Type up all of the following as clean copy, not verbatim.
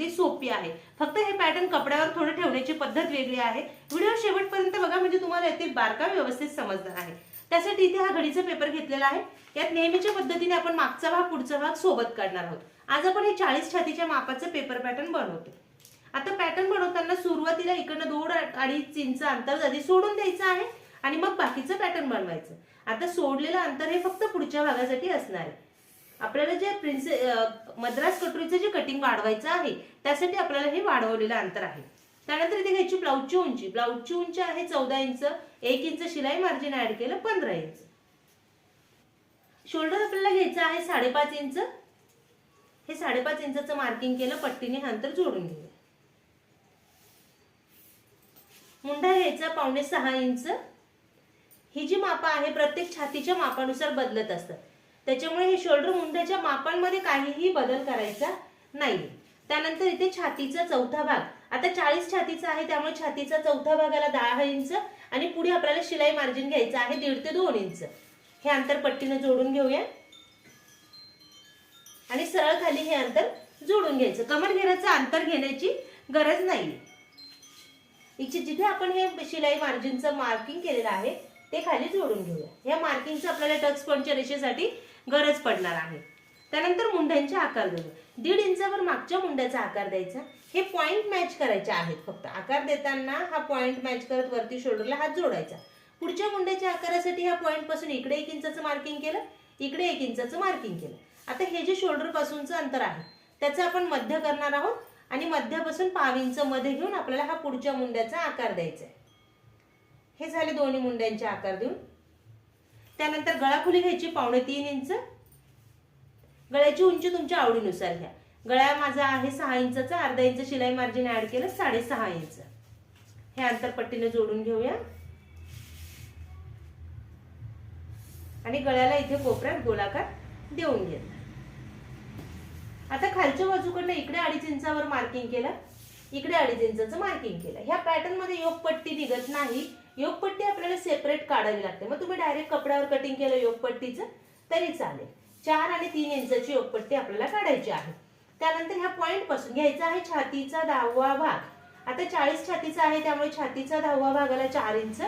अगदी सोपी आहे। फक्त हे पॅटर्न कपड्यावर थोडं ठेवण्याची पद्धत वेगळी आहे। व्हिडिओ शेवटपर्यंत बघा म्हणजे तुम्हाला यातील बारकावे व्यवस्थित समजणार आहे। त्यासाठी इथे हा घडीचा पेपर घेतलेला आहे। यात नेहमीच्या पद्धतीने आपण मागचा भाग पुढचा भाग सोबत काढणार आहोत। आज आपण हे 40 छातीच्या मापाचं पेपर पॅटर्न बनवतो। आता पॅटर्न बनवताना सुरुवातीला इकडनं 2-2.5 इंच अंतर आधी सोडून द्यायचं आहे आणि मग बाकीचं पॅटर्न बनवायचं। आता सोडलेलं अंतर हे फक्त पुढच्या भागासाठी असणार आहे। आपल्याला जे मद्रास कटोरीचं जे कटिंग वाढवायचं आहे त्यासाठी आपल्याला हे वाढवलेलं अंतर आहे। त्यानंतर इथे घ्यायची ब्लाऊजची उंची। ब्लाऊजची उंची आहे 14 इंच। 1 इंच शिलाई मार्जिन ऍड केलं 15 इंच। शोल्डर आपल्याला घ्यायचं आहे 5.5 इंच। हे 5.5 इंचचं मार्किंग केलं, पट्टीने हे अंतर जोडून घेऊया। मुंढा घ्यायचा 5.5 इंच। ही जी मापं आहे प्रत्येक छातीच्या मापानुसार बदलत असतात, त्याच्यामुळे हे शोल्डर मुंढ्याच्या मापांमध्ये काहीही बदल करायचा नाही। त्यानंतर इथे छातीचा चौथा भाग, आता 40 छातीचा आहे त्यामुळे छातीचा चौथा भागाला 10 इंच आणि पुढे आपल्याला शिलाई मार्जिन घ्यायचं आहे 1.5 ते 2 इंच। हे अंतर पट्टीने जोडून घेऊया आणि सरळ खाली हे अंतर जोडून घ्यायचं। कमरघेराचं अंतर घेण्याची गरज नाही। जिथे आपण हे शिलाई मार्जिनचं मार्किंग केलेलं आहे ते खाली जोडून घेऊया। या मार्किंगचं आपल्याला टक्स पॉइंटच्या रेषेसाठी गरज पडणार आहे। त्यानंतर मुंड्यांचे आकार देऊ। 1.5 इंचावर मागच्या मुंड्याचा आकार द्यायचा। हे पॉइंट मॅच करायचे आहेत, फक्त आकार देताना हा पॉइंट मॅच करत वरती शोल्डरला हात जोडायचा। पुढच्या मुंड्याच्या आकारासाठी ह्या पॉइंट पासून इकडे 1 इंचाचं मार्किंग केलं, इकडे 1 इंचाचं मार्किंग केलं। आता हे जे शोल्डर पासूनचं अंतर आहे त्याचं आपण मध्य करणार आहोत आणि मध्यापासून 1/2 इंच मध्ये घेऊन आपल्याला हा पुढच्या मुंड्याचा आकार द्यायचा आहे। हे झाले दोन्ही मुंड्यांचे आकार देऊन। त्यानंतर गळा खोली घ्यायची 2.5 इंच। गळ्याची उंची तुमच्या आवडीनुसार घ्या। गळा माझा आहे 6 इंचाचा, अर्धा इंच शिलाई मार्जिन ऍड केलं 6.5 इंच। हे अंतर पट्टीने जोडून घेऊया आणि गळ्याला इथे कोपऱ्यात गोलाकार देऊन घेऊ। आता खालच्या बाजूकडनं इकडे 2.5 इंचावर मार्किंग केलं, इकडे 2.5 इंचाचं मार्किंग केलं। ह्या पॅटर्न मध्ये योगपट्टी निघत नाही, योगपट्टी आपल्याला सेपरेट काढावी लागते। मग तुम्ही डायरेक्ट कपड्यावर कटिंग केलं योगपट्टीचं तरी चालेल। 4 आणि 3 इंचाची योगपट्टी आपल्याला काढायची आहे। त्यानंतर ह्या पॉइंट पासून घ्यायचा आहे छातीचा 10वा भाग। आता 40 छातीचा आहे त्यामुळे छातीचा 10वा भागाला 4 इंच।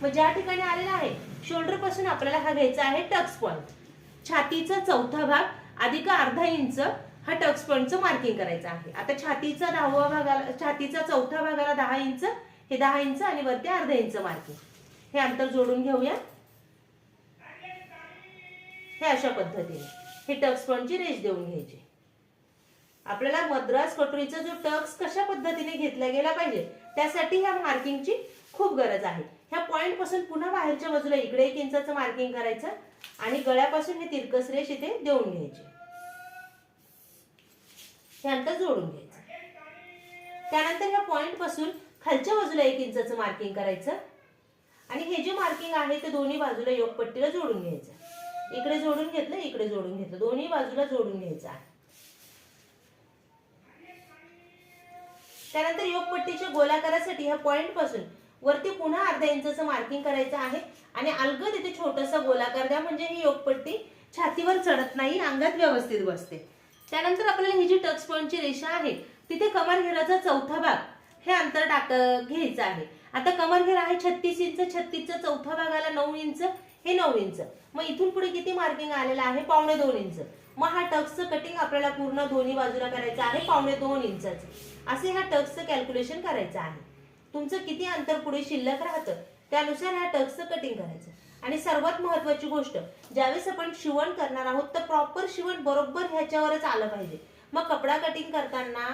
मग ज्या ठिकाणी आलेला आहे शोल्डर पासून आपल्याला हा घ्यायचा आहे टक्स पॉइंट। छातीचा चौथा भाग अधिक अर्धा इंच हा टक्स पॉइंटचं मार्किंग करायचं आहे। आता छातीचा 10वा भागाला, छातीचा चौथा भागाला 10 इंच, हे 10 इंच आणि वरती अर्धा इंच मार्किंग। हे अंतर जोडून घेऊया। हे अशा पद्धतीने हे टक्स पॉइंटची रेष देऊन घ्यायची। आपल्याला मद्रास कटोरीचा जो टक्स कशा पद्धतीने घेतला गेला पाहिजे त्यासाठी ह्या मार्किंगची खूप गरज आहे। ह्या पॉइंट पासून पुन्हा बाहेरच्या बाजूला इकडे 1 इंचाचं मार्किंग करायचं आणि गळ्यापासून हे तिरकस रेष इथे देऊन घ्यायची। हे अंतर जोडून घ्यायचं। त्यानंतर ह्या पॉइंट पासून खालच्या बाजूला 1 इंचाचं मार्किंग करायचं आणि हे जे मार्किंग आहे ते दोन्ही बाजूला योगपट्टीला जोडून घ्यायचं। इकडे जोडून घेतलं, इकडे जोडून घेतलं, दोन्ही बाजूला जोडून घ्यायचं आहे। त्यानंतर योगपट्टीच्या गोलाकारासाठी ह्या पॉइंट पासून वरती पुन्हा अर्धा इंचाचं मार्किंग करायचं आहे आणि अलगद इथे छोटासा गोलाकार द्या, म्हणजे ही योगपट्टी छातीवर चढत नाही, अंगात व्यवस्थित बसते। त्यानंतर आपल्याला ही जी टक्स पॉइंटची रेषा आहे तिथे कमरघेराचा चौथा भाग हे अंतर घ्यायचं आहे। आता कमरघेर आहे 36 इंच, 36च्या चौथा भागाला 9 इंच, हे 9 इंच। मग इथून पुढे किती मार्किंग आलेलं आहे 2.25 इंच। मग हा टक्सचं कटिंग आपल्याला पूर्ण दोन्ही बाजूला करायचं आहे 2.25 इंचाचं। असे ह्या टक्सचं कॅल्क्युलेशन करायचं आहे। तुमचं किती अंतर पुढे शिल्लक राहतं त्यानुसार ह्या टक्सचं कटिंग करायचं। आणि सर्वात महत्त्वाची गोष्ट, ज्यावेळेस आपण शिवण करणार आहोत तर प्रॉपर शिवण बरोबर ह्याच्यावरच आलं पाहिजे। मग कपडा कटिंग करताना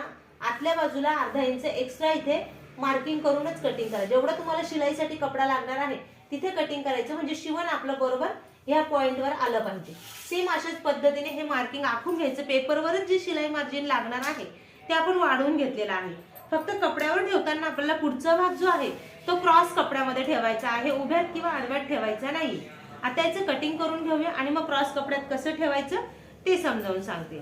आतल्या बाजूला अर्धा इंच एक्स्ट्रा इथे मार्किंग करूनच कटिंग करा। जेवढा तुम्हाला शिलाईसाठी कपडा लागणार आहे तिथे कटिंग करायचं, म्हणजे शिवण आपलं बरोबर ह्या पॉइंटवर आलं पाहिजे। सेम अशाच पद्धतीने हे मार्किंग आखून घ्यायचं। पेपरवरच जी शिलाई मार्जिन लागणार आहे ते आपण वाढवून घेतलेलं आहे। फक्त कपड्यावर ठेवताना आपल्याला पुढचा भाग जो आहे तो क्रॉस कपड्यामध्ये ठेवायचा आहे, उभ्यात किंवा आडव्यात ठेवायचा नाही। आता याचं कटिंग करून घेऊया आणि मग क्रॉस कपड्यात कसं ठेवायचं ते समजावून सांगते।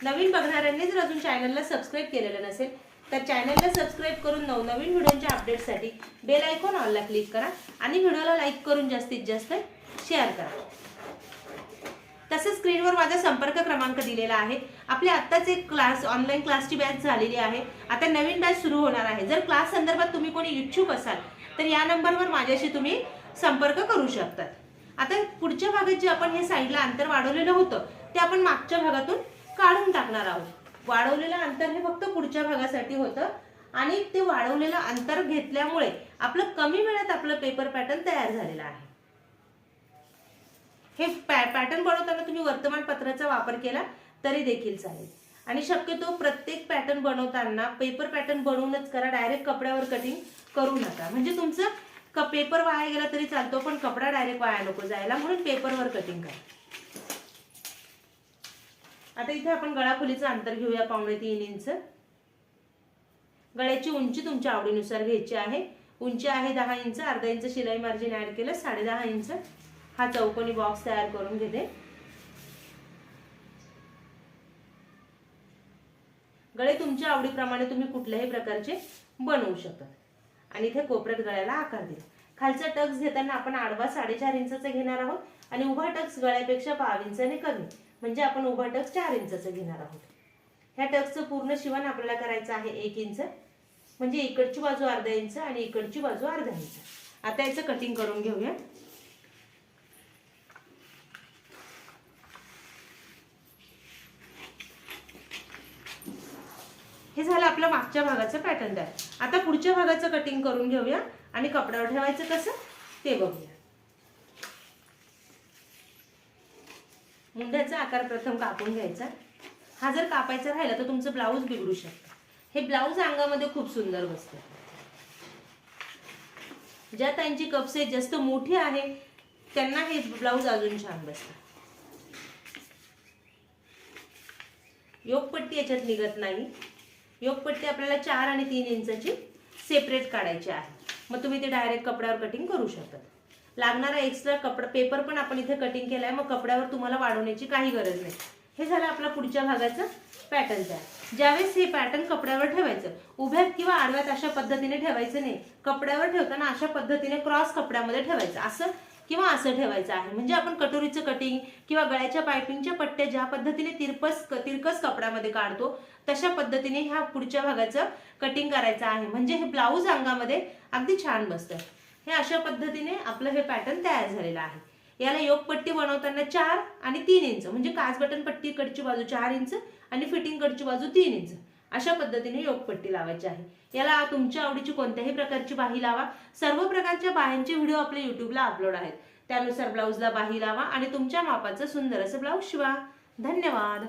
नवीन बघणाऱ्यांनी जर अजून चॅनलला सबस्क्राइब केलेलं नसेल तर चॅनलला सबस्क्राइब करून नवनवीन व्हिडिओच्या अपडेटसाठी बेल आयकॉन ऑलला क्लिक करा आणि व्हिडिओला लाईक करून जास्तीत जास्त शेअर करा। तसंच स्क्रीनवर माझा संपर्क क्रमांक दिलेला आहे. आपली आत्ताच एक क्लास ऑनलाईन क्लासची बॅच झालेली आहे. आता नवीन बॅच सुरू होणार आहे. जर क्लास संदर्भात तुम्ही कोणी इच्छुक असाल तर या नंबरवर माझ्याशी तुम्ही संपर्क करू शकतात. आता पुढच्या भागात जे आपण हे साईडला अंतर वाढवलेलं होतं ते आपण मागच्या भागातून काढून टाकणार आहोत. वाढवलेलं अंतर हे फक्त पुढच्या भागासाठी होतं आणि ते वाढवलेलं अंतर घेतल्यामुळे आपलं कमी वेळात आपलं पेपर पॅटर्न तयार झालेलं आहे. हे पॅटर्न बनवताना तुम्ही वर्तमानपत्राचा वापर केला तरी देखील चालेल. आणि शक्यतो प्रत्येक पॅटर्न बनवताना पेपर पॅटर्न बनवूनच करा. डायरेक्ट कपड्यावर कटिंग करू नका. म्हणजे तुमचं पेपर वाया गेला तरी चालतो पण कपडा डायरेक्ट वाया नको जायला, म्हणून पेपरवर कटिंग करा. आता इथे आपण गळा खोलीचं अंतर घेऊया 3.5 इंच. गळ्याची उंची तुमच्या आवडीनुसार घ्यायची आहे. उंची आहे 10 इंच. अर्धा इंच शिलाई मार्जिन ऍड केलं 10.5 इंच. हा चौकोनी बॉक्स तयार करून घेते. गळे तुमच्या आवडीप्रमाणे तुम्ही कुठल्याही प्रकारचे बनवू शकता. आणि इथे कोपऱ्यात गळ्याला आकार दिला. खालचा टक्स घेताना आपण आडवा 4.5 इंचाचा घेणार आहोत आणि उभा टक्स गळ्यापेक्षा 5 इंचाने कमी, म्हणजे आपण उभा टक्स 4 इंचाचा घेणार आहोत. ह्या टक्सचं पूर्ण शिवण आपल्याला करायचं आहे 1 इंच, म्हणजे इकडची बाजू अर्धा इंच आणि इकडची बाजू अर्धा इंच. आता याचं कटिंग करून घेऊया. हे झालं आपलं मागच्या भागाचं पॅटर्न तयार. आता पुढच्या भागाचं कटिंग करून घेऊया आणि कपड्यावर ठेवायचं कसं ते बघूया. मुंड्याचा आकार प्रथम कापून घ्यायचा. हा जर कापायचा राहिला तर तुमचं ब्लाऊज बिघडू शकतं. हे ब्लाऊज अंगामध्ये खूप सुंदर बसतं. ज्या ताईंची कपसेट जास्त मोठी आहे त्यांना हे ब्लाऊज अजून छान बसतं. योगपट्टी याच्यात निघत नाही. योगपट्टी आपल्याला 4 आणि 3 इंचाची सेपरेट काढायची आहे. मग तुम्ही ते डायरेक्ट कपड्यावर कटिंग करू शकता. लागणारा एक्स्ट्रा कपडा पेपर पण आपण इथे कटिंग केलाय, मग कपड्यावर तुम्हाला वाढवण्याची काही गरज नाही. हे झालं आपला पुढच्या भागाचं पॅटर्न तयार. ज्यावेळेस हे पॅटर्न कपड्यावर ठेवायचं, उभ्यात किंवा आडव्यात अशा पद्धतीने ठेवायचं नाही. कपड्यावर ठेवताना अशा पद्धतीने क्रॉस कपड्यामध्ये ठेवायचं, असं किंवा असं ठेवायचं आहे. म्हणजे आपण कटोरीचं कटिंग किंवा गळ्याच्या पायपिंगच्या पट्ट्या ज्या पद्धतीने तिरकस कपड्यामध्ये काढतो तशा पद्धतीने ह्या पुढच्या भागाचं कटिंग करायचं आहे. म्हणजे हे ब्लाऊज अंगामध्ये अगदी छान बसतं. हे अशा पद्धतीने आपलं हे पॅटर्न तयार झालेलं आहे. याला योगपट्टी बनवताना 4 आणि 3 इंच, म्हणजे काच बटन पट्टी कडची बाजू 4 इंच आणि फिटिंग कडची बाजू 3 इंच अशा पद्धतीने योगपट्टी लावायची आहे. याला तुमच्या आवडीची कोणत्याही प्रकारची बाही लावा. सर्व प्रकारच्या बाह्यांचे व्हिडिओ आपल्या युट्यूबला अपलोड आहेत. त्यानुसार ब्लाऊजला बाही लावा आणि तुमच्या मापाचं सुंदर असं ब्लाऊज शिवा. धन्यवाद.